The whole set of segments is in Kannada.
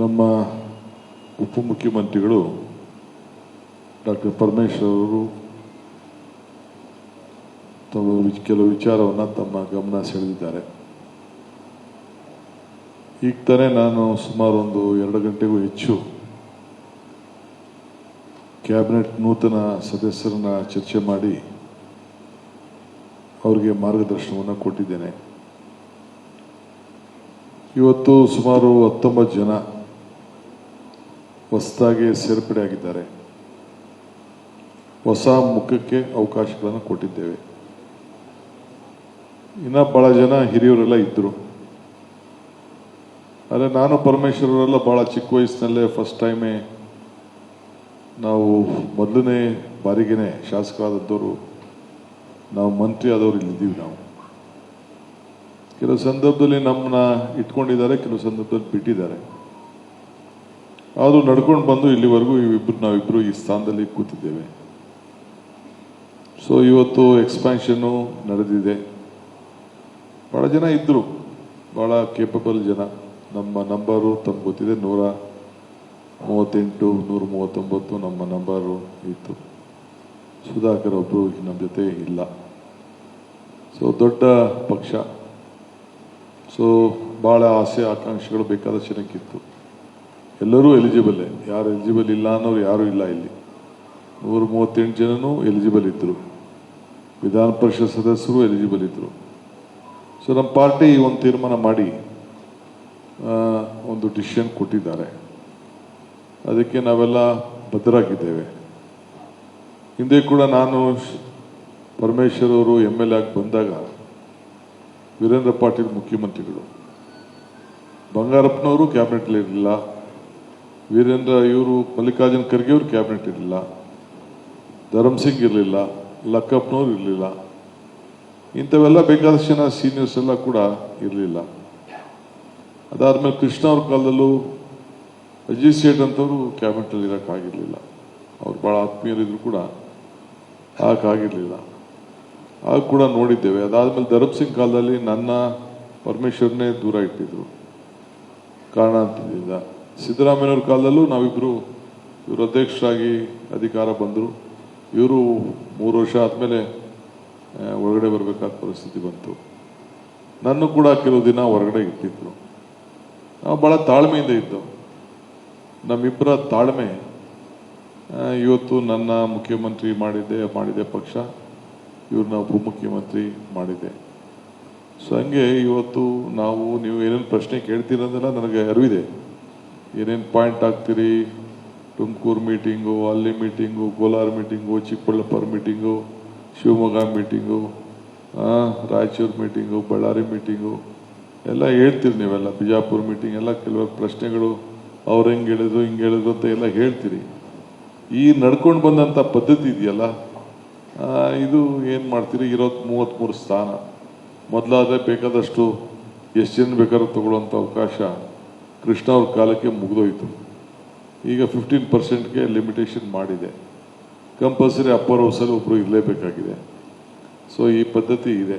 ನಮ್ಮ ಉಪಮುಖ್ಯಮಂತ್ರಿಗಳು ಡಾಕ್ಟರ್ ಪರಮೇಶ್ವರ್ ಅವರು ಕೆಲವು ವಿಚಾರವನ್ನು ತಮ್ಮ ಗಮನ ಸೆಳೆದಿದ್ದಾರೆ. ಈಗ ತಾನೇ ನಾನು ಸುಮಾರು ಒಂದು 2 ಗಂಟೆಗೂ ಹೆಚ್ಚು ಕ್ಯಾಬಿನೆಟ್ ನೂತನ ಸದಸ್ಯರನ್ನ ಚರ್ಚೆ ಮಾಡಿ ಅವರಿಗೆ ಮಾರ್ಗದರ್ಶನವನ್ನು ಕೊಟ್ಟಿದ್ದೇನೆ. ಇವತ್ತು ಸುಮಾರು 19 ಜನ ಹೊಸದಾಗಿ ಸೇರ್ಪಡೆಯಾಗಿದ್ದಾರೆ. ಹೊಸ ಮುಖಕ್ಕೆ ಅವಕಾಶಗಳನ್ನು ಕೊಟ್ಟಿದ್ದೇವೆ. ಇನ್ನು ಬಹಳ ಜನ ಹಿರಿಯವರೆಲ್ಲ ಇದ್ದರು. ಆದರೆ ನಾನು ಪರಮೇಶ್ವರರೆಲ್ಲ ಬಹಳ ಚಿಕ್ಕ ವಯಸ್ಸಿನಲ್ಲೇ ಫಸ್ಟ್ ಟೈಮೇ ನಾವು ಮೊದಲನೇ ಬಾರಿಗೇನೆ ಶಾಸಕರಾದವರು, ನಾವು ಮಂತ್ರಿ ಆದವರು ಇಲ್ಲಿದ್ದೀವಿ. ನಾವು ಕೆಲವು ಸಂದರ್ಭದಲ್ಲಿ ನಮ್ಮನ್ನ ಇಟ್ಕೊಂಡಿದ್ದಾರೆ, ಕೆಲವು ಸಂದರ್ಭದಲ್ಲಿ ಬಿಟ್ಟಿದ್ದಾರೆ. ಆದರೂ ನಡ್ಕೊಂಡು ಬಂದು ಇಲ್ಲಿವರೆಗೂ ನಾವಿಬ್ಬರು ಈ ಸ್ಥಾನದಲ್ಲಿ ಕೂತಿದ್ದೇವೆ. ಸೊ ಇವತ್ತು ಎಕ್ಸ್ಪ್ಯಾನ್ಷನ್ನು ನಡೆದಿದೆ. ಭಾಳ ಜನ ಇದ್ದರು, ಭಾಳ ಕೇಪಬಲ್ ಜನ. ನಮ್ಮ ನಂಬರು ತಮ್ಗೆ ಗೊತ್ತಿದೆ, 138, 139 ನಮ್ಮ ನಂಬರು ಇತ್ತು. ಸುಧಾಕರ್ ಒಬ್ಬರು ನಮ್ಮ ಜೊತೆ ಇಲ್ಲ. ಸೊ ದೊಡ್ಡ ಪಕ್ಷ. ಸೊ ಭಾಳ ಆಸೆ ಆಕಾಂಕ್ಷೆಗಳು ಬೇಕಾದ ಜನಕ್ಕಿತ್ತು. ಎಲ್ಲರೂ ಎಲಿಜಿಬಲ್ಲೇ, ಯಾರು ಎಲಿಜಿಬಲ್ ಇಲ್ಲ ಅನ್ನೋರು ಯಾರೂ ಇಲ್ಲ. ಇಲ್ಲಿ 138 ಜನನೂ ಎಲಿಜಿಬಲ್ ಇದ್ದರು. ವಿಧಾನ ಪರಿಷತ್ ಸದಸ್ಯರು ಎಲಿಜಿಬಲ್ ಇದ್ದರು. ಸೊ ನಮ್ಮ ಪಾರ್ಟಿ ಒಂದು ತೀರ್ಮಾನ ಮಾಡಿ ಒಂದು ಡಿಸಿಷನ್ ಕೊಟ್ಟಿದ್ದಾರೆ. ಅದಕ್ಕೆ ನಾವೆಲ್ಲ ಬದ್ಧರಾಗಿದ್ದೇವೆ. ಹಿಂದೆ ಕೂಡ ನಾನು ಪರಮೇಶ್ವರ್ ಅವರು MLA ಆಗಿ ಬಂದಾಗ ವೀರೇಂದ್ರ ಪಾಟೀಲ್ ಮುಖ್ಯಮಂತ್ರಿಗಳು, ಬಂಗಾರಪ್ಪನವರು ಕ್ಯಾಬಿನೆಟ್ಲಿ ಇರಲಿಲ್ಲ, ಇವರು ಮಲ್ಲಿಕಾರ್ಜುನ್ ಖರ್ಗೆ ಅವರು ಕ್ಯಾಬಿನೆಟ್ ಇರಲಿಲ್ಲ, ಧರ್ಮಸಿಂಗ್ ಇರಲಿಲ್ಲ, ಲಕ್ಕಪ್ಪನವರು ಇರಲಿಲ್ಲ. ಇಂಥವೆಲ್ಲ ಬೇಕಾದಷ್ಟು ಜನ ಸೀನಿಯರ್ಸ್ ಎಲ್ಲ ಕೂಡ ಇರಲಿಲ್ಲ. ಅದಾದ್ಮೇಲೆ ಕೃಷ್ಣ ಅವ್ರ ಕಾಲದಲ್ಲೂ ಅಜಿತ್ ಸೇಠ್ ಅಂತವರು ಕ್ಯಾಬಿನೆಟಲ್ಲಿ ಇರೋಕ್ಕಾಗಿರಲಿಲ್ಲ. ಅವ್ರು ಭಾಳ ಆತ್ಮೀಯರಿದ್ರು ಕೂಡ ಆಗಕ್ಕಾಗಿರಲಿಲ್ಲ. ಆಗ ಕೂಡ ನೋಡಿದ್ದೇವೆ. ಅದಾದಮೇಲೆ ಧರ್ಮಸಿಂಗ್ ಕಾಲದಲ್ಲಿ ನನ್ನ ಪರಮೇಶ್ವರನ್ನೇ ದೂರ ಇಟ್ಟಿದ್ರು ಕಾರಣದಿಂದ. ಸಿದ್ದರಾಮಯ್ಯವ್ರ ಕಾಲದಲ್ಲೂ ನಾವಿಬ್ಬರು, ಇವರು ಅಧ್ಯಕ್ಷರಾಗಿ ಅಧಿಕಾರ ಬಂದರು. ಇವರು 3 ವರ್ಷ ಆದಮೇಲೆ ಹೊರಗಡೆ ಬರಬೇಕಾದ ಪರಿಸ್ಥಿತಿ ಬಂತು. ನನ್ನ ಕೂಡ ಕೆಲವು ದಿನ ಹೊರಗಡೆ ಇಟ್ಟಿದ್ರು. ನಾವು ಭಾಳ ತಾಳ್ಮೆಯಿಂದ ಇದ್ದವು. ನಮ್ಮಿಬ್ಬರ ತಾಳ್ಮೆ ಇವತ್ತು ನನ್ನ ಮುಖ್ಯಮಂತ್ರಿ ಮಾಡಿದೆ ಪಕ್ಷ, ಇವ್ರನ್ನ ಉಪಮುಖ್ಯಮಂತ್ರಿ ಮಾಡಿದೆ. ಸೊ ಹಂಗೆ ಇವತ್ತು ನೀವು ಏನೇನು ಪ್ರಶ್ನೆ ಕೇಳ್ತೀರಂದೆಲ್ಲ ನನಗೆ ಅರಿವಿದೆ. ಏನೇನು ಪಾಯಿಂಟ್ ಹಾಕ್ತೀರಿ, ತುಮಕೂರು ಮೀಟಿಂಗು, ಅಲ್ಲಿ meeting, Kolar meeting, Chikkaballapur meeting, Shivamogga meeting, Raichur meeting, Ballari meeting ಎಲ್ಲ ಹೇಳ್ತೀರಿ ನೀವೆಲ್ಲ. ಬಿಜಾಪುರ ಮೀಟಿಂಗ್ ಎಲ್ಲ ಕೆಲವು ಪ್ರಶ್ನೆಗಳು ಅವ್ರು ಹೆಂಗೆ ಹೇಳಿದ್ರು ಹಿಂಗೆ ಹೇಳಿದ್ರು ಅಂತ ಎಲ್ಲ ಹೇಳ್ತೀರಿ. ಈ ನಡ್ಕೊಂಡು ಬಂದಂಥ ಪದ್ಧತಿ ಇದೆಯಲ್ಲ, ಇದು ಏನು ಮಾಡ್ತೀರಿ? 33 ಸ್ಥಾನ ಮೊದಲಾದರೆ ಬೇಕಾದಷ್ಟು ಎಷ್ಟು ಜನ ಬೇಕಾದ್ರೂ ತಗೊಳ್ಳೋಂಥ ಅವಕಾಶ ಕೃಷ್ಣ ಅವ್ರ ಕಾಲಕ್ಕೆ ಮುಗಿದೋಯ್ತು. ಈಗ 15%ಗೆ ಲಿಮಿಟೇಷನ್ ಮಾಡಿದೆ. ಕಂಪಲ್ಸರಿ ಅಪ್ಪರ್ ಹೌಸಲ್ಲಿ ಒಬ್ಬರು ಇರಲೇಬೇಕಾಗಿದೆ. ಸೊ ಈ ಪದ್ಧತಿ ಇದೆ.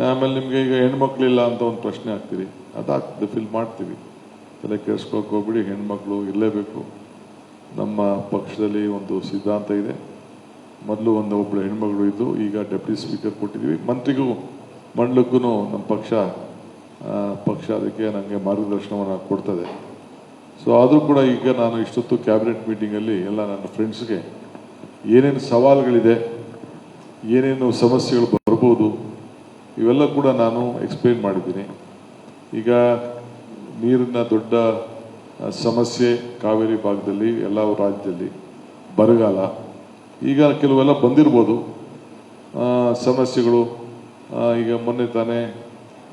ಆಮೇಲೆ ನಿಮಗೆ ಈಗ ಹೆಣ್ಮಕ್ಳಿಲ್ಲ ಅಂತ ಒಂದು ಪ್ರಶ್ನೆ ಹಾಕ್ತೀರಿ, ಅದಾಗ್ತದೆ, ಫಿಲ್ ಮಾಡ್ತೀವಿ. ತಲೆ ಕೆಡಿಸ್ಕೊಳಕ್ಕೆ ಹೋಗ್ಬಿಡಿ, ಹೆಣ್ಮಕ್ಳು ಇರಲೇಬೇಕು. ನಮ್ಮ ಪಕ್ಷದಲ್ಲಿ ಒಂದು ಸಿದ್ಧಾಂತ ಇದೆ. ಮೊದಲು ಒಬ್ಬಳು ಹೆಣ್ಮಗಳು ಇದ್ದು, ಈಗ ಡೆಪ್ಯೂಟಿ ಸ್ಪೀಕರ್ ಕೊಟ್ಟಿದ್ದೀವಿ. ಮಂತ್ರಿಗೂ ಮಂಡಲಕ್ಕೂ ನಮ್ಮ ಪಕ್ಷ ಅದಕ್ಕೆ ನನಗೆ ಮಾರ್ಗದರ್ಶನವನ್ನು ಕೊಡ್ತದೆ. ಸೊ ಆದರೂ ಕೂಡ ಈಗ ನಾನು ಇಷ್ಟೊತ್ತು ಕ್ಯಾಬಿನೆಟ್ ಮೀಟಿಂಗಲ್ಲಿ ಎಲ್ಲ ನನ್ನ ಫ್ರೆಂಡ್ಸ್ಗೆ ಏನೇನು ಸವಾಲುಗಳಿದೆ, ಏನೇನು ಸಮಸ್ಯೆಗಳು ಬರ್ಬೋದು, ಇವೆಲ್ಲ ಕೂಡ ನಾನು ಎಕ್ಸ್ಪ್ಲೇನ್ ಮಾಡಿದ್ದೀನಿ. ಈಗ ನೀರಿನ ದೊಡ್ಡ ಸಮಸ್ಯೆ ಕಾವೇರಿ ಭಾಗದಲ್ಲಿ, ಎಲ್ಲ ರಾಜ್ಯದಲ್ಲಿ ಬರಗಾಲ. ಈಗ ಕೆಲವೆಲ್ಲ ಬಂದಿರ್ಬೋದು ಸಮಸ್ಯೆಗಳು. ಈಗ ಮೊನ್ನೆ ತಾನೇ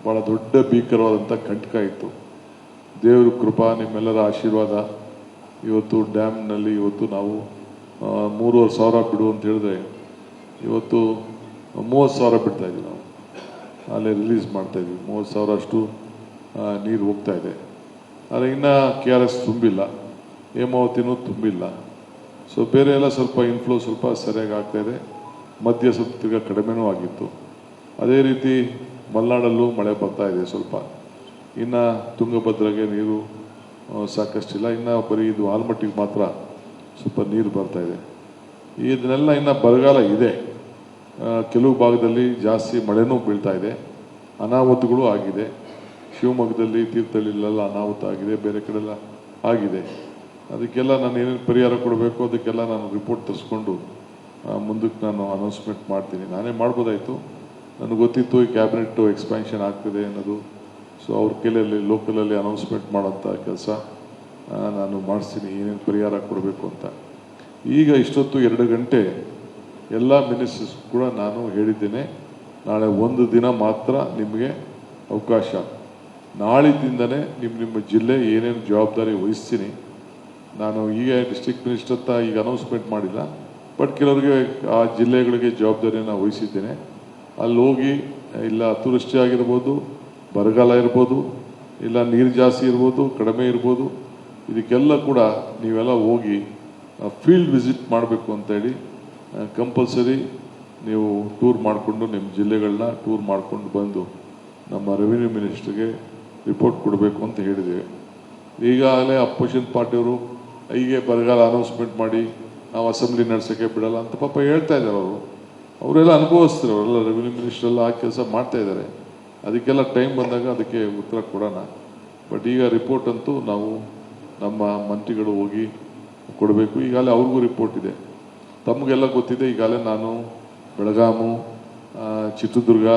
ಭಾಳ ದೊಡ್ಡ ಭೀಕರವಾದಂಥ ಕಂಟಕ ಇತ್ತು. ದೇವ್ರ ಕೃಪಾ, ನಿಮ್ಮೆಲ್ಲರ ಆಶೀರ್ವಾದ. ಇವತ್ತು ಡ್ಯಾಮ್ನಲ್ಲಿ ಇವತ್ತು ನಾವು 3,500 ಬಿಡು ಅಂತ ಹೇಳಿದ್ರೆ ಇವತ್ತು 30,000 ಬಿಡ್ತಾ ಇದ್ವಿ. ನಾವು ಅಲ್ಲೇ ರಿಲೀಸ್ ಮಾಡ್ತಾಯಿದ್ವಿ. 30,000 ಅಷ್ಟು ನೀರು ಹೋಗ್ತಾ ಇದೆ. ಆದರೆ ಇನ್ನೂ KRS ತುಂಬಿಲ್ಲ, ಹೇಮಾವತಿನೂ ತುಂಬಿಲ್ಲ. ಸೊ ಬೇರೆ ಎಲ್ಲ ಸ್ವಲ್ಪ ಇನ್ಫ್ಲೋ ಸ್ವಲ್ಪ ಸರಿಯಾಗಿ ಆಗ್ತಾಯಿದೆ. ಮಧ್ಯ ಸ್ವಲ್ಪ ತಿರ್ಗ ಕಡಿಮೆನೂ ಆಗಿತ್ತು. ಅದೇ ರೀತಿ ಮಲೆನಾಡಲ್ಲೂ ಮಳೆ ಬರ್ತಾ ಇದೆ ಸ್ವಲ್ಪ. ಇನ್ನು ತುಂಗಭದ್ರಾಗೆ ನೀರು ಸಾಕಷ್ಟಿಲ್ಲ. ಇನ್ನು ಬರೀ ಇದು ಆಲ್ಮಟ್ಟಿಗೆ ಮಾತ್ರ ಸ್ವಲ್ಪ ನೀರು ಬರ್ತಾ ಇದೆ. ಇದನ್ನೆಲ್ಲ ಇನ್ನು ಬರಗಾಲ ಇದೆ. ಕೆಲವು ಭಾಗದಲ್ಲಿ ಜಾಸ್ತಿ ಮಳೆನೂ ಬೀಳ್ತಾ ಇದೆ, ಅನಾಹುತಗಳು ಆಗಿದೆ. ಶಿವಮೊಗ್ಗದಲ್ಲಿ, ತೀರ್ಥಹಳ್ಳಿಲೆಲ್ಲ ಅನಾಹುತ ಆಗಿದೆ, ಬೇರೆ ಕಡೆಲ್ಲ ಆಗಿದೆ. ಅದಕ್ಕೆಲ್ಲ ನಾನು ಏನೇನು ಪರಿಹಾರ ಕೊಡಬೇಕು ಅದಕ್ಕೆಲ್ಲ ನಾನು ರಿಪೋರ್ಟ್ ತರಿಸ್ಕೊಂಡು ಮುಂದಕ್ಕೆ ನಾನು ಅನೌನ್ಸ್ಮೆಂಟ್ ಮಾಡ್ತೀನಿ. ನಾನೇ ಮಾಡ್ಬೋದಾಯಿತು, ನನಗೆ ಗೊತ್ತಿತ್ತು ಈ ಕ್ಯಾಬಿನೆಟ್ಟು ಎಕ್ಸ್ಪ್ಯಾನ್ಷನ್ ಆಗ್ತದೆ ಅನ್ನೋದು. ಸೊ ಅವ್ರ ಕೈಯಲ್ಲಿ ಲೋಕಲಲ್ಲಿ ಅನೌನ್ಸ್ಮೆಂಟ್ ಮಾಡೋಂಥ ಕೆಲಸ ನಾನು ಮಾಡಿಸ್ತೀನಿ, ಏನೇನು ಪರಿಹಾರ ಕೊಡಬೇಕು ಅಂತ. ಈಗ ಇಷ್ಟೊತ್ತು 2 ಗಂಟೆ ಎಲ್ಲ ಮಿನಿಸ್ಟರ್ಸ್ ಕೂಡ ನಾನು ಹೇಳಿದ್ದೇನೆ, ನಾಳೆ ಒಂದು ದಿನ ಮಾತ್ರ ನಿಮಗೆ ಅವಕಾಶ. ನಾಳಿದ್ದಿಂದನೇ ನಿಮ್ಮ ಜಿಲ್ಲೆ ಏನೇನು ಜವಾಬ್ದಾರಿ ವಹಿಸ್ತೀನಿ. ನಾನು ಈಗ ಡಿಸ್ಟ್ರಿಕ್ಟ್ ಮಿನಿಸ್ಟರ್ ಅಂತ ಈಗ ಅನೌನ್ಸ್ಮೆಂಟ್ ಮಾಡಿಲ್ಲ, ಬಟ್ ಕೆಲವರಿಗೆ ಆ ಜಿಲ್ಲೆಗಳಿಗೆ ಜವಾಬ್ದಾರಿಯನ್ನು ವಹಿಸಿದ್ದೇನೆ. ಅಲ್ಲಿ ಹೋಗಿ ಇಲ್ಲ ಅತಿವೃಷ್ಟಿ ಆಗಿರ್ಬೋದು, ಬರಗಾಲ ಇರ್ಬೋದು, ಇಲ್ಲ ನೀರು ಜಾಸ್ತಿ ಇರ್ಬೋದು, ಕಡಿಮೆ ಇರ್ಬೋದು, ಇದಕ್ಕೆಲ್ಲ ಕೂಡ ನೀವೆಲ್ಲ ಹೋಗಿ ಫೀಲ್ಡ್ ವಿಸಿಟ್ ಮಾಡಬೇಕು ಅಂತೇಳಿ ಕಂಪಲ್ಸರಿ ನೀವು ಟೂರ್ ಮಾಡಿಕೊಂಡು ನಿಮ್ಮ ಜಿಲ್ಲೆಗಳನ್ನ ಟೂರ್ ಮಾಡಿಕೊಂಡು ಬಂದು ನಮ್ಮ ರೆವಿನ್ಯೂ ಮಿನಿಸ್ಟ್ರಿಗೆ ರಿಪೋರ್ಟ್ ಕೊಡಬೇಕು ಅಂತ ಹೇಳಿದ್ದೇವೆ. ಈಗಾಗಲೇ ಅಪೋಸಿಷನ್ ಪಾರ್ಟಿಯವರು ಹೀಗೆ ಬರಗಾಲ ಅನೌನ್ಸ್ಮೆಂಟ್ ಮಾಡಿ ನಾವು ಅಸೆಂಬ್ಲಿ ನಡೆಸೋಕ್ಕೆ ಬಿಡಲ್ಲ ಅಂತ ಪಾಪ ಹೇಳ್ತಾ ಇದ್ದಾರೆ. ಅವರೆಲ್ಲ ಅನುಭವಿಸ್ತಾರೆ, ಅವರೆಲ್ಲ ರೆವಿನ್ಯೂ ಮಿನಿಸ್ಟ್ರೆಲ್ಲ ಆ ಕೆಲಸ ಮಾಡ್ತಾ ಇದ್ದಾರೆ. ಅದಕ್ಕೆಲ್ಲ ಟೈಮ್ ಬಂದಾಗ ಅದಕ್ಕೆ ಉತ್ತರ ಕೊಡೋಣ. ಬಟ್ ಈಗ ರಿಪೋರ್ಟ್ ಅಂತೂ ನಾವು ನಮ್ಮ ಮಂತ್ರಿಗಳು ಹೋಗಿ ಕೊಡಬೇಕು. ಈಗಾಗಲೇ ಅವ್ರಿಗೂ ರಿಪೋರ್ಟ್ ಇದೆ, ತಮಗೆಲ್ಲ ಗೊತ್ತಿದೆ. ಈಗಾಗಲೇ ನಾನು ಬೆಳಗಾಮು, ಚಿತ್ರದುರ್ಗ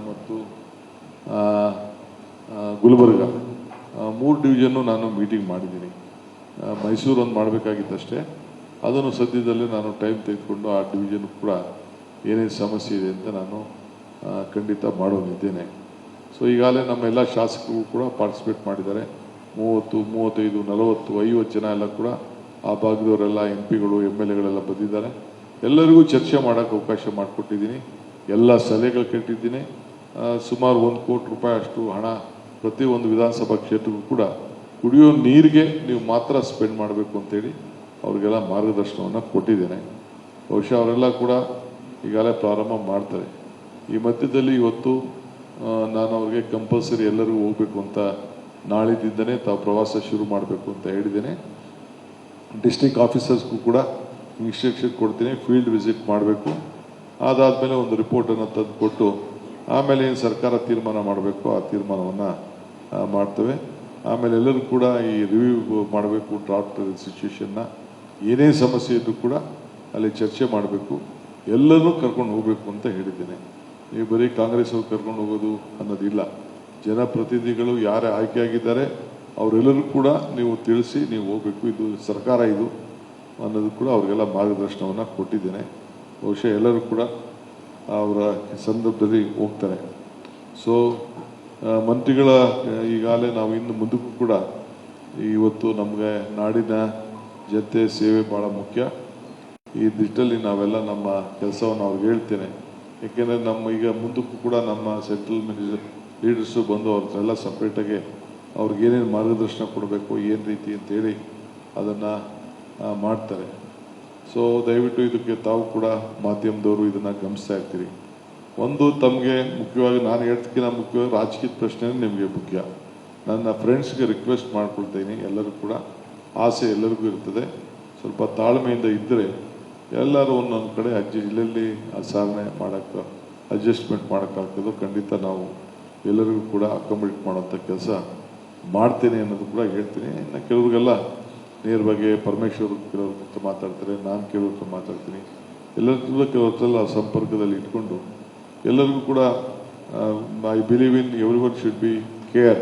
ಮತ್ತು ಗುಲ್ಬರ್ಗ 3 ಡಿವಿಷನ್ನು ನಾನು ಮೀಟಿಂಗ್ ಮಾಡಿದ್ದೀನಿ. ಮೈಸೂರು ಒಂದು ಮಾಡಬೇಕಾಗಿತ್ತಷ್ಟೇ, ಅದನ್ನು ಸದ್ಯದಲ್ಲೇ ನಾನು ಟೈಮ್ ತೆಗೆದುಕೊಂಡು ಆ ಡಿವಿಷನ್ ಕೂಡ ಏನೇನು ಸಮಸ್ಯೆ ಇದೆ ಅಂತ ನಾನು ಖಂಡಿತ ಮಾಡೋನಿದ್ದೇನೆ. ಸೊ ಈಗಾಗಲೇ ನಮ್ಮ ಎಲ್ಲ ಶಾಸಕರು ಕೂಡ ಪಾರ್ಟಿಸಿಪೇಟ್ ಮಾಡಿದ್ದಾರೆ. 30, 35, 40, 50 ಜನ ಎಲ್ಲ ಕೂಡ ಆ ಭಾಗದವರೆಲ್ಲ MP ಗಳು MLAಗಳೆಲ್ಲ ಬಂದಿದ್ದಾರೆ. ಎಲ್ಲರಿಗೂ ಚರ್ಚೆ ಮಾಡೋಕ್ಕೆ ಅವಕಾಶ ಮಾಡಿಕೊಟ್ಟಿದ್ದೀನಿ, ಎಲ್ಲ ಸಲಹೆಗಳು ಕೆಟ್ಟಿದ್ದೀನಿ. ಸುಮಾರು 1 ಕೋಟಿ ರೂಪಾಯಿ ಅಷ್ಟು ಹಣ ಪ್ರತಿಯೊಂದು ವಿಧಾನಸಭಾ ಕ್ಷೇತ್ರಕ್ಕೂ ಕೂಡ ಕುಡಿಯೋ ನೀರಿಗೆ ನೀವು ಮಾತ್ರ ಸ್ಪೆಂಡ್ ಮಾಡಬೇಕು ಅಂತೇಳಿ ಅವ್ರಿಗೆಲ್ಲ ಮಾರ್ಗದರ್ಶನವನ್ನು ಕೊಟ್ಟಿದ್ದೇನೆ. ಬಹುಶಃ ಅವರೆಲ್ಲ ಕೂಡ ಈಗಾಗಲೇ ಪ್ರಾರಂಭ ಮಾಡ್ತಾರೆ. ಈ ಮಧ್ಯದಲ್ಲಿ ಇವತ್ತು ನಾನು ಅವ್ರಿಗೆ ಕಂಪಲ್ಸರಿ ಎಲ್ಲರಿಗೂ ಹೋಗಬೇಕು ಅಂತ ನಾಳಿದ್ದಿಂದನೇ ತಾವು ಪ್ರವಾಸ ಶುರು ಮಾಡಬೇಕು ಅಂತ ಹೇಳಿದ್ದೇನೆ. ಡಿಸ್ಟ್ರಿಕ್ಟ್ ಆಫೀಸರ್ಸ್ಗೂ ಕೂಡ ಇನ್ಸ್ಟ್ರಕ್ಷನ್ ಕೊಡ್ತೀನಿ, ಫೀಲ್ಡ್ ವಿಸಿಟ್ ಮಾಡಬೇಕು. ಅದಾದಮೇಲೆ ಒಂದು ರಿಪೋರ್ಟನ್ನು ತಂದು ಕೊಟ್ಟು ಆಮೇಲೆ ಏನು ಸರ್ಕಾರ ತೀರ್ಮಾನ ಮಾಡಬೇಕು ಆ ತೀರ್ಮಾನವನ್ನು ಮಾಡ್ತೇವೆ. ಆಮೇಲೆ ಎಲ್ಲರೂ ಕೂಡ ಈ ರಿವ್ಯೂ ಮಾಡಬೇಕು, ಡ್ರಾಫ್ಟ್ ಸಿಚುವೇಶನ್ನ ಏನೇ ಸಮಸ್ಯೆ ಇದ್ದರೂ ಕೂಡ ಅಲ್ಲಿ ಚರ್ಚೆ ಮಾಡಬೇಕು, ಎಲ್ಲರೂ ಕರ್ಕೊಂಡು ಹೋಗಬೇಕು ಅಂತ ಹೇಳಿದ್ದೇನೆ. ನೀವು ಬರೀ ಕಾಂಗ್ರೆಸ್ ಅವ್ರು ಕರ್ಕೊಂಡು ಹೋಗೋದು ಅನ್ನೋದಿಲ್ಲ, ಜನಪ್ರತಿನಿಧಿಗಳು ಯಾರೇ ಆಯ್ಕೆಯಾಗಿದ್ದಾರೆ ಅವರೆಲ್ಲರೂ ಕೂಡ ನೀವು ತಿಳಿಸಿ ನೀವು ಹೋಗಬೇಕು, ಇದು ಸರ್ಕಾರ ಇದು ಅನ್ನೋದು ಕೂಡ ಅವರಿಗೆಲ್ಲ ಮಾರ್ಗದರ್ಶನವನ್ನು ಕೊಟ್ಟಿದ್ದೇನೆ. ಬಹುಶಃ ಎಲ್ಲರೂ ಕೂಡ ಅವರ ಸಂದರ್ಭದಲ್ಲಿ ಹೋಗ್ತಾರೆ. ಸೊ ಮಂತ್ರಿಗಳ ಈಗಾಗಲೇ ನಾವು ಇನ್ನು ಮುಂದಕ್ಕೂ ಕೂಡ ಇವತ್ತು ನಮಗೆ ನಾಡಿನ ಜನತೆ ಸೇವೆ ಭಾಳ ಮುಖ್ಯ. ಈ ನಿಟ್ಟಿನಲ್ಲಿ ನಾವೆಲ್ಲ ನಮ್ಮ ಕೆಲಸವನ್ನು ಅವ್ರಿಗೆ ಹೇಳ್ತೇನೆ. ಏಕೆಂದರೆ ನಮ್ಮ ಈಗ ಮುಂದಕ್ಕೂ ಕೂಡ ನಮ್ಮ ಸೆಂಟ್ರಲ್ ಲೀಡರ್ಸು ಬಂದು ಅವ್ರನ್ನೆಲ್ಲ ಸಪ್ರೇಟಾಗಿ ಅವ್ರಿಗೆ ಏನೇನು ಮಾರ್ಗದರ್ಶನ ಕೊಡಬೇಕು, ಏನು ರೀತಿ ಅಂತೇಳಿ ಅದನ್ನು ಮಾಡ್ತಾರೆ. ಸೊ ದಯವಿಟ್ಟು ಇದಕ್ಕೆ ತಾವು ಕೂಡ ಮಾಧ್ಯಮದವರು ಇದನ್ನು ಗಮನಿಸ್ತಾ ಇರ್ತೀರಿ. ಒಂದು ತಮಗೆ ಮುಖ್ಯವಾಗಿ ನಾನು ಹೇಳ್ತಕ್ಕಿಂತ ಮುಖ್ಯವಾಗಿ ರಾಜಕೀಯ ಪ್ರಶ್ನೆ ನಿಮಗೆ ಮುಖ್ಯ. ನನ್ನ ಫ್ರೆಂಡ್ಸ್ಗೆ ರಿಕ್ವೆಸ್ಟ್ ಮಾಡ್ಕೊಳ್ತೀನಿ, ಎಲ್ಲರೂ ಕೂಡ ಆಸೆ ಎಲ್ಲರಿಗೂ ಇರ್ತದೆ, ಸ್ವಲ್ಪ ತಾಳ್ಮೆಯಿಂದ ಇದ್ದರೆ ಎಲ್ಲರೂ ಒಂದೊಂದು ಕಡೆ ಜಿಲ್ಲೆಯಲ್ಲಿ ಸಾಧನೆ ಮಾಡೋಕ್ಕೆ ಅಡ್ಜಸ್ಟ್ಮೆಂಟ್ ಮಾಡೋಕ್ಕಾಗ್ತದೋ ಖಂಡಿತ ನಾವು ಎಲ್ಲರಿಗೂ ಕೂಡ ಅಕಾಮಡೇಟ್ ಮಾಡೋಂಥ ಕೆಲಸ ಮಾಡ್ತೇನೆ ಅನ್ನೋದು ಕೂಡ ಹೇಳ್ತೀನಿ. ಇನ್ನು ಕೆಲವ್ರಿಗೆಲ್ಲ ನೇರವಾಗಿ ಪರಮೇಶ್ವರ್ ಕೆಲವ್ರ ಹತ್ರ ಮಾತಾಡ್ತಾರೆ, ನಾನು ಕೆಲವ್ರ ಹತ್ರ ಮಾತಾಡ್ತೀನಿ. ಎಲ್ಲರಿಗೂ ಕೆಲವ್ರಲ್ಲ ಸಂಪರ್ಕದಲ್ಲಿ ಇಟ್ಕೊಂಡು ಎಲ್ಲರಿಗೂ ಕೂಡ I believe in every one should be care.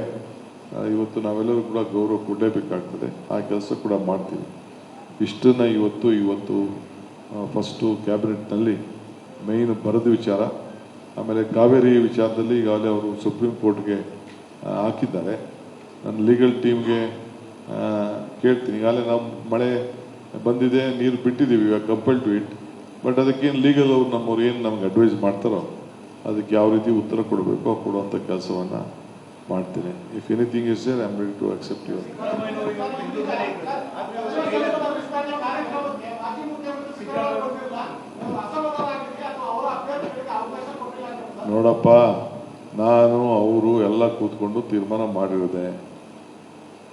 ಇವತ್ತು ನಾವೆಲ್ಲರೂ ಕೂಡ ಗೌರವ ಕೊಡಲೇಬೇಕಾಗ್ತದೆ, ಆ ಕೆಲಸ ಕೂಡ ಮಾಡ್ತೀವಿ. ಇಷ್ಟನ್ನು ಇವತ್ತು ಫಸ್ಟು ಕ್ಯಾಬಿನೆಟ್ನಲ್ಲಿ ಮೇಯ್ನ್ ಬರದ ವಿಚಾರ. ಆಮೇಲೆ ಕಾವೇರಿ ವಿಚಾರದಲ್ಲಿ ಈಗಾಗಲೇ ಅವರು ಸುಪ್ರೀಂ ಕೋರ್ಟ್ಗೆ ಹಾಕಿದ್ದಾರೆ. ನನ್ನ ಲೀಗಲ್ ಟೀಮ್ಗೆ ಕೇಳ್ತೀನಿ. ಈಗಾಗಲೇ ನಾವು ಮಳೆ ಬಂದಿದೆ, ನೀರು ಬಿಟ್ಟಿದ್ದೀವಿ, ಇವಾಗ ಕಂಪಲ್ ಟು ಇಟ್. ಬಟ್ ಅದಕ್ಕೇನು ಲೀಗಲ್ ಅವ್ರು ನಮ್ಮವ್ರು ಏನು ನಮ್ಗೆ ಅಡ್ವೈಸ್ ಮಾಡ್ತಾರೋ ಅದಕ್ಕೆ ಯಾವ ರೀತಿ ಉತ್ತರ ಕೊಡಬೇಕು ಕೊಡುವಂಥ ಕೆಲಸವನ್ನು ಮಾಡ್ತೀನಿ. If anything is there I am ready to accept your. ನೋಡಪ್ಪ, ನಾನು ಅವರು ಎಲ್ಲ ಕೂತ್ಕೊಂಡು ತೀರ್ಮಾನ ಮಾಡಿರೋದೆ.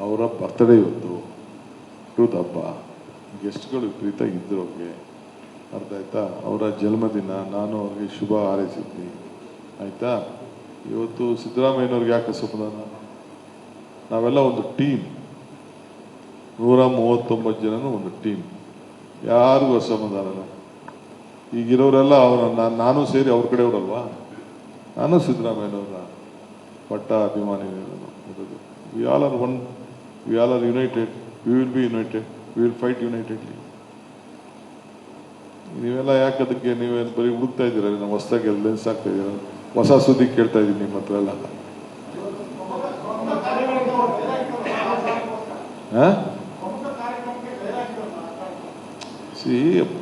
ಅವರ ಬರ್ತ್ಡೇ ಇವತ್ತು, ಹುಟ್ಟುದ ಹಬ್ಬ, ಗೆಸ್ಟ್ಗಳು ವಿಪರೀತ ಇದ್ರು ಅವ್ರಿಗೆ, ಅರ್ಥ ಆಯ್ತಾ? ಅವರ ಜನ್ಮದಿನ, ನಾನು ಅವ್ರಿಗೆ ಶುಭ ಹಾರೈಸಿದ್ನಿ, ಆಯ್ತಾ? ಇವತ್ತು ಸಿದ್ದರಾಮಯ್ಯನವ್ರಿಗೆ ಯಾಕೆ ಅಸಮಾಧಾನ? ನಾವೆಲ್ಲ ಒಂದು ಟೀಮ್, 139 ಜನನು ಒಂದು ಟೀಮ್, ಯಾರಿಗೂ ಅಸಮಾಧಾನ. ಈಗಿರೋರೆಲ್ಲ ನಾನು ಸೇರಿ ಅವ್ರ ಕಡೆಯವರಲ್ವಾ? ನಾನು ಸಿದ್ದರಾಮಯ್ಯನವರ ಪಟ್ಟ ಅಭಿಮಾನಿ ಇರೋದು. We all are one, we all are united, we will be united, we will fight unitedly. ನೀವೆಲ್ಲ ಯಾಕೆ ಅದಕ್ಕೆ ನೀವೇನು ಬರೀ ಹುಡುಕ್ತಾ ಇದ್ದೀರ? ನಾವು ಹೊಸದಾಗಿ ಲೆನ್ಸ್ ಆಗ್ತಾ ಇದ್ದೀರ, ಹೊಸ ಸುದ್ದಿ ಕೇಳ್ತಾ ಇದ್ದೀನಿ ನಿಮ್ಮ ಹತ್ರ ಎಲ್ಲ.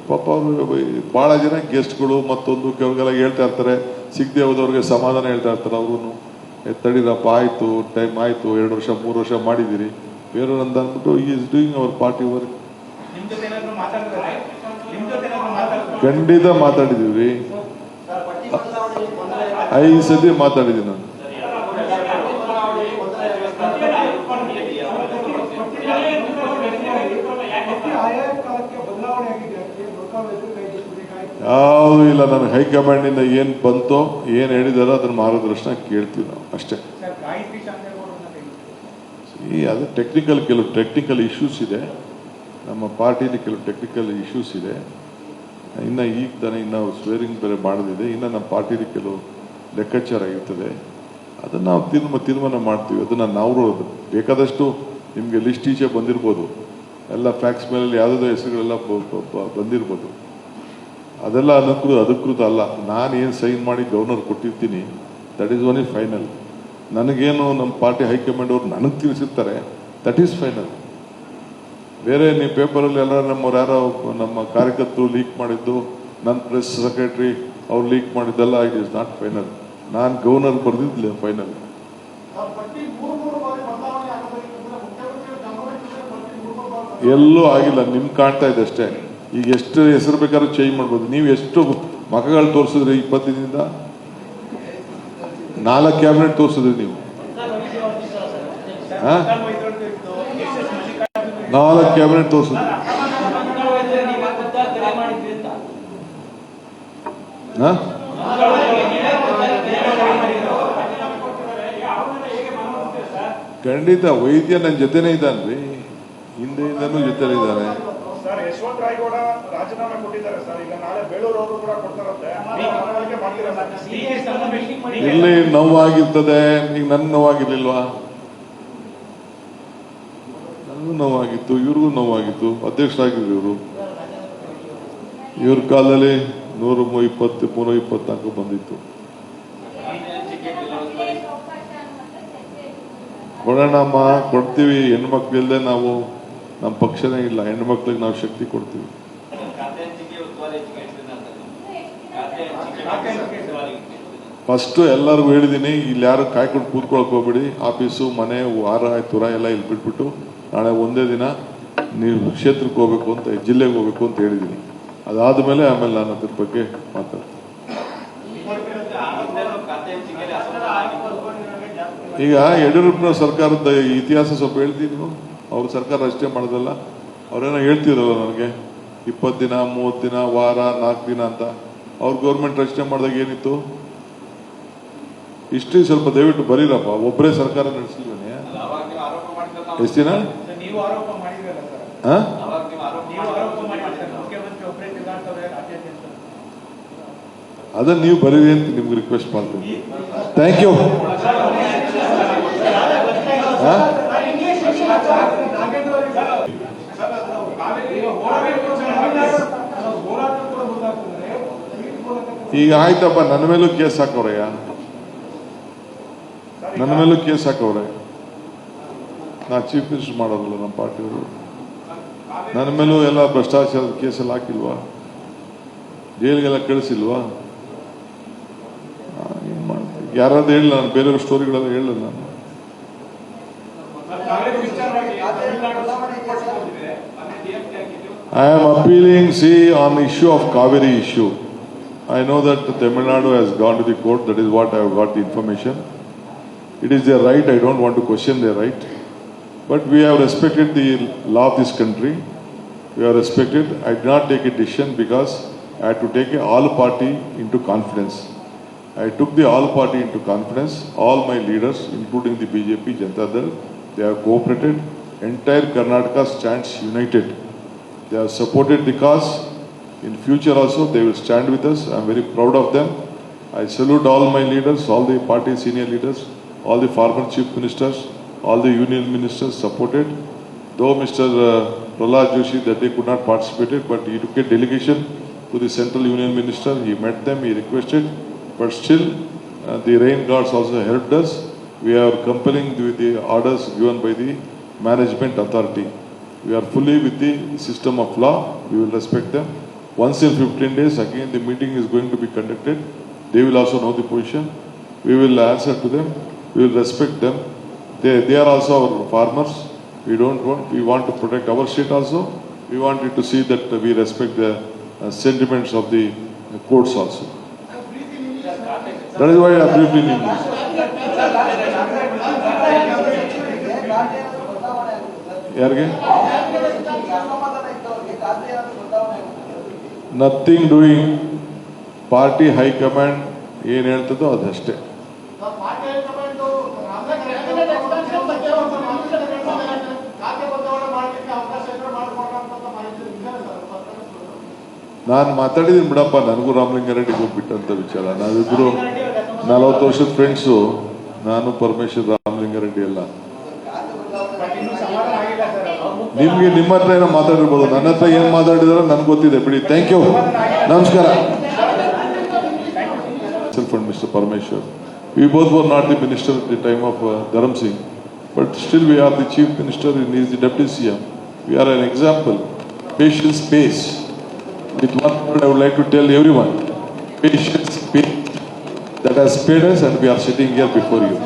ಪಾಪ ಅವರು ಬಹಳ ಜನ ಗೆಸ್ಟ್ಗಳು ಮತ್ತೊಂದು ಕೆಲವೆಲ್ಲ ಹೇಳ್ತಾ ಇರ್ತಾರೆ, ಸಿಗದೆ ಹೋದವ್ರಿಗೆ ಸಮಾಧಾನ ಹೇಳ್ತಾ ಇರ್ತಾರೆ. ಅವ್ರು ತಡೀರಪ್ಪ, ಆಯ್ತು, ಟೈಮ್ ಆಯ್ತು, 2 ವರ್ಷ 3 ವರ್ಷ ಮಾಡಿದಿರಿ ಬೇರೆ ಅಂತ ಅಂದ್ಬಿಟ್ಟು ಈ is doing hour party work. ಖಂಡಿತ ಮಾತಾಡಿದೀವಿ, 5 ಸತಿ ಮಾತಾಡಿದ್ದೀನಿ ನಾನು. ಯಾವುದು ಇಲ್ಲ, ನಾನು ಹೈಕಮಾಂಡಿಂದ ಏನು ಬಂತೋ, ಏನು ಹೇಳಿದಾರೋ ಅದನ್ನ ಮಾರ್ಗದರ್ಶನ ಕೇಳ್ತೀವಿ ನಾವು ಅಷ್ಟೇ. ಅದು ಕೆಲವು ಟೆಕ್ನಿಕಲ್ ಇಶ್ಯೂಸ್ ಇದೆ ನಮ್ಮ ಪಾರ್ಟಿಲಿ, ಕೆಲವು ಟೆಕ್ನಿಕಲ್ ಇಶ್ಯೂಸ್ ಇದೆ. ಇನ್ನು ಈಗ ತಾನೇ ಸ್ವೇರಿಂಗ್ ಬೇರೆ ಮಾಡೋದಿದೆ, ಇನ್ನು ನಮ್ಮ ಪಾರ್ಟಿಲಿ ಕೆಲವು ಲೆಕ್ಕಾಚಾರ ಇರ್ತದೆ, ಅದನ್ನು ನಾವು ತೀರ್ಮಾನ ಮಾಡ್ತೀವಿ. ಅದನ್ನು ನಾವು ಬೇಕಾದಷ್ಟು ನಿಮಗೆ ಲಿಸ್ಟ್ ಈಚೆ ಬಂದಿರ್ಬೋದು, ಎಲ್ಲ ಫ್ಯಾಕ್ಸ್ ಮೇಲೆ ಯಾವುದೋ ಹೆಸರುಗಳೆಲ್ಲ ಬಂದಿರ್ಬೋದು. ಅದೆಲ್ಲ ಅಧಿಕೃತ ಅಲ್ಲ. ನಾನು ಏನು ಸೈನ್ ಮಾಡಿ ಗವರ್ನರ್ ಕೊಟ್ಟಿರ್ತೀನಿ, that is one is final. ನನಗೇನು ನಮ್ಮ ಪಾರ್ಟಿ ಹೈಕಮಾಂಡ್ ಅವರು ನನಗೆ ತಿಳಿಸಿರ್ತಾರೆ, ದಟ್ ಈಸ್ ಫೈನಲ್. ಬೇರೆ ನೀವು ಪೇಪರಲ್ಲಿ ಎಲ್ಲ ನಮ್ಮವ್ರು ಯಾರೋ ನಮ್ಮ ಕಾರ್ಯಕರ್ತರು ಲೀಕ್ ಮಾಡಿದ್ದು, ನನ್ನ ಪ್ರೆಸ್ ಸೆಕ್ರೆಟರಿ ಅವ್ರು ಲೀಕ್ ಮಾಡಿದ್ದೆಲ್ಲ ಇಟ್ ಈಸ್ ನಾಟ್ ಫೈನಲ್. ನಾನು ಗವರ್ನರ್ ಬರೆದಿದ್ದಿಲ್ಲ ಫೈನಲ್. ಎಲ್ಲೂ ಆಗಿಲ್ಲ, ನಿಮ್ಗೆ ಕಾಣ್ತಾ ಇದೆ ಅಷ್ಟೇ. ಈಗ ಎಷ್ಟು ಹೆಸರು ಬೇಕಾದ್ರೂ ಚೇಂಜ್ ಮಾಡ್ಬೋದು. ನೀವು ಎಷ್ಟು ಮಖಗಳು ತೋರಿಸಿದ್ರಿ 20 ದಿನದಿಂದ? 4 ಕ್ಯಾಬಿನೆಟ್ ತೋರಿಸಿದ್ರಿ ನೀವು. 4 ಕ್ಯಾಬಿನೆಟ್ ತೋರಿಸಿದ್ರಿ. ಖಂಡಿತ ವೈದ್ಯ ನನ್ನ ಜೊತೆನೇ ಇದ್ದಾನ್ರಿ, ಹಿಂದೆಯಿಂದನೂ ಜೊತೆನೇ ಇದ್ದಾನೆ. ಯಶವಂತ ರಾಯಗೌಡ ರಾಜೀನಾಮೆ ಕೊಟ್ಟಿದ್ದಾರೆ ಸರ್, ಈಗ ನಾಳೆ ಬೇಳೂರು ಅವರು ಕೂಡ ಕೊಡ್ತಾರಂತೆ. ಇಲ್ಲಿ ನೋವಾಗಿರ್ತದೆ, ಈಗ ನನ್ನ ನೋವಾಗಿರ್ಲಿಲ್ವಾ? ನನಗೂ ನೋವಾಗಿತ್ತು, ಇವ್ರಿಗೂ ನೋವಾಗಿತ್ತು. ಅಧ್ಯಕ್ಷರಾಗಿದ್ರು ಇವರು. ಇವ್ರ ಕಾಲದಲ್ಲಿ 120, 124 ಬಂದಿತ್ತು. ಕೊಡೋಣಮ್ಮ, ಕೊಡ್ತೀವಿ. ಹೆಣ್ಮಕ್ಳು ಇಲ್ಲದೆ ನಾವು, ನಮ್ಮ ಪಕ್ಷನೇ ಇಲ್ಲ, ಹೆಣ್ಮಕ್ಳಿಗೆ ನಾವು ಶಕ್ತಿ ಕೊಡ್ತೀವಿ. ಫಸ್ಟ್ ಎಲ್ಲರಿಗೂ ಹೇಳಿದ್ದೀನಿ, ಇಲ್ಲಿ ಯಾರು ಕಾಯ್ಕೊಂಡು ಕೂತ್ಕೊಳಕ್ ಹೋಗ್ಬೇಡಿ. ಆಫೀಸು, ಮನೆ, ವಾರ, ತುರ ಎಲ್ಲ ಇಲ್ಲಿ ಬಿಟ್ಬಿಟ್ಟು ನಾಳೆ ಒಂದೇ ದಿನ ನೀವು ಕ್ಷೇತ್ರಕ್ಕೆ ಹೋಗ್ಬೇಕು ಅಂತ, ಜಿಲ್ಲೆಗೆ ಹೋಗ್ಬೇಕು ಅಂತ ಹೇಳಿದ್ದೀನಿ. ಅದಾದ್ಮೇಲೆ ಆಮೇಲೆ ನಾನು ಅದ್ರ ಬಗ್ಗೆ ಮಾತಾಡ್ತೀನಿ. ಈಗ ಯಡಿಯೂರಪ್ಪನ ಸರ್ಕಾರದ ಇತಿಹಾಸ ಸ್ವಲ್ಪ ಹೇಳ್ತೀನಿ. ನೀವು ಅವ್ರ ಸರ್ಕಾರ ಅಷ್ಟೇ ಮಾಡೋದಲ್ಲ, ಅವ್ರೇನೋ ಹೇಳ್ತಿರಲ್ಲ ನನಗೆ 20 ದಿನ, 30 ದಿನ, ವಾರ, 4 ದಿನ ಅಂತ. ಅವ್ರ ಗೌರ್ಮೆಂಟ್ ರಚನೆ ಮಾಡಿದಾಗ ಏನಿತ್ತು? ಹಿಸ್ಟ್ರಿ ಸ್ವಲ್ಪ ದಯವಿಟ್ಟು ಬರೀರಪ್ಪ. ಒಬ್ಬರೇ ಸರ್ಕಾರ ನಡೆಸಿಲ್ವೇನೆ? ಎಷ್ಟು ದಿನ? ಅದನ್ನ ನೀವು ಬರೀರಿ ಅಂತ ನಿಮ್ಗೆ ರಿಕ್ವೆಸ್ಟ್ ಮಾಡ್ತೀನಿ. Thank you. ಈಗ ಆಯ್ತಪ್ಪ, ನನ್ನ ಮೇಲೂ ಕೇಸ್ ಹಾಕವ್ರಯ್ಯ, ನನ್ನ ಮೇಲೂ ಕೇಸ್ ಹಾಕವ್ರೆ. ನಾ ಚೀಫ್ ಮಿನಿಸ್ಟರ್ ಮಾಡೋರಲ್ಲ ನಮ್ಮ ಪಾರ್ಟಿಯವರು. ನನ್ನ ಮೇಲೂ ಎಲ್ಲ ಭ್ರಷ್ಟಾಚಾರದ ಕೇಸೆಲ್ಲ ಹಾಕಿಲ್ವಾ? ಜೈಲಿಗೆಲ್ಲ ಕಳಿಸಿಲ್ವಾ? ಏನ್ ಮಾಡ್ತೀವಿ? ಯಾರಾದ್ರೂ ಹೇಳಿಲ್ಲ ನಾನು, ಬೇರೆಯವ್ರ ಸ್ಟೋರಿಗಳೆಲ್ಲ ಹೇಳಿಲ್ಲ ನಾನು. I am appealing, see, on the issue of Kaveri issue. I know that Tamil Nadu has gone to the court. That is what I have got the information. It is their right. I don't want to question their right. But we have respected the law of this country. We have respected. I did not take a decision because I had to take all party into confidence. I took the all party into confidence. All my leaders, including the BJP, Janata Dal, they have cooperated. Entire Karnataka stands united. They have supported the cause. In future also, they will stand with us. I am very proud of them. I salute all my leaders, all the party senior leaders, all the former chief ministers, all the union ministers supported. Though Mr. Prahlad Joshi that day could not participate, but he took a delegation to the central union minister. He met them, he requested, but still the rain gods also helped us. We are complying with the orders given by the management authority. We are fully with the system of law. We will respect them. Once in 15 days, again the meeting is going to be conducted. They will also know the position. We will answer to them. We will respect them. They are also our farmers. We want to protect our state also. We wanted to see that we respect the sentiments of the courts also. That is why I briefed in English. ಯಾರಿಗೆ? Nothing doing. Party high command ಏನು ಹೇಳ್ತದೋ ಅದಷ್ಟೇ. ನಾನು ಮಾತಾಡಿದ್ದೀನಿ ಬಿಡಪ್ಪ, ನನಗೂ ರಾಮಲಿಂಗಾರೆಡ್ಡಿಗೂ ಬಿಟ್ಟಂತ ವಿಚಾರ. ನಾವಿಬ್ರು 40 ವರ್ಷದ ಫ್ರೆಂಡ್ಸು, ನಾನು ಪರಮೇಶ್ವರ್, ರಾಮಲಿಂಗಾರೆಡ್ಡಿ ಎಲ್ಲ. ನಿಮ್ಗೆ ನಿಮ್ಮ ಹತ್ರ ಏನೋ ಮಾತಾಡಿರ್ಬೋದು, ನನ್ನ ಹತ್ರ ಏನ್ ಮಾತಾಡಿದಾರೋ ನನ್ಗೆ ಗೊತ್ತಿದೆ ಬಿಡಿ. ಥ್ಯಾಂಕ್ ಯು, ನಮಸ್ಕಾರ. And Mr. Parameshwar, we both were not the minister at the time of Dharam Singh, but still we are the chief minister and he is the deputy CM. We are an example. Patience pays. With one word I would like to tell everyone, patience pays. That has paid us and we are sitting here before you.